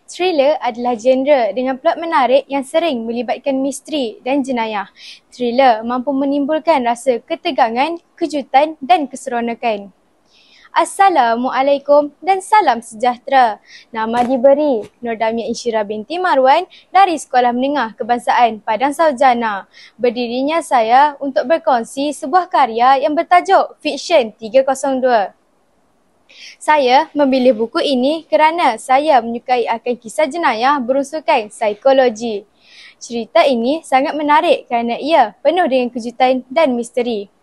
Thriller adalah genre dengan plot menarik yang sering melibatkan misteri dan jenayah. Thriller mampu menimbulkan rasa ketegangan, kejutan dan keseronokan. Assalamualaikum dan salam sejahtera. Nama diberi Nur Damia Insyirah binti Marwan dari Sekolah Menengah Kebangsaan Padang Sarjana. Berdirinya saya untuk berkongsi sebuah karya yang bertajuk Fiksyen 302. Saya memilih buku ini kerana saya menyukai akan kisah jenayah berunsurkan psikologi. Cerita ini sangat menarik kerana ia penuh dengan kejutan dan misteri.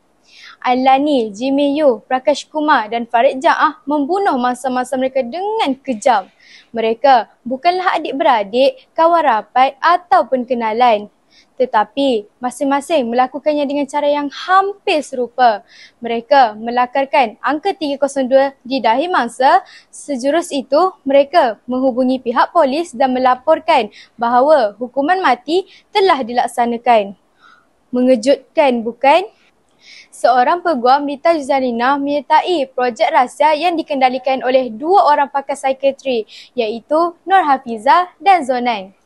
Ailani, Jimmy Yu, Prakash Kumar dan Farid Ja'ah membunuh mangsa-mangsa mereka dengan kejam. Mereka bukanlah adik-beradik, kawan rapat ataupun kenalan. Tetapi masing-masing melakukannya dengan cara yang hampir serupa. Mereka melakarkan angka 302 di dahi mangsa. Sejurus itu, mereka menghubungi pihak polis dan melaporkan bahawa hukuman mati telah dilaksanakan. Mengejutkan bukan? Seorang peguam, Rita Zalina, menyertai projek rahsia yang dikendalikan oleh dua orang pakar psikiatri iaitu Nur Hafizah dan Zonan.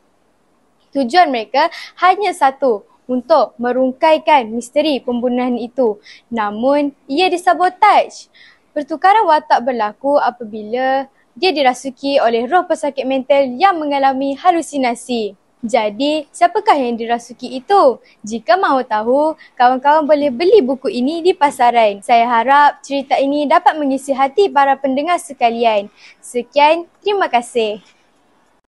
Tujuan mereka hanya satu, untuk merungkaikan misteri pembunuhan itu. Namun, ia disabotaj. Pertukaran watak berlaku apabila dia dirasuki oleh roh pesakit mental yang mengalami halusinasi. Jadi, siapakah yang dirasuki itu? Jika mahu tahu, kawan-kawan boleh beli buku ini di pasaran. Saya harap cerita ini dapat mengisi hati para pendengar sekalian. Sekian, terima kasih.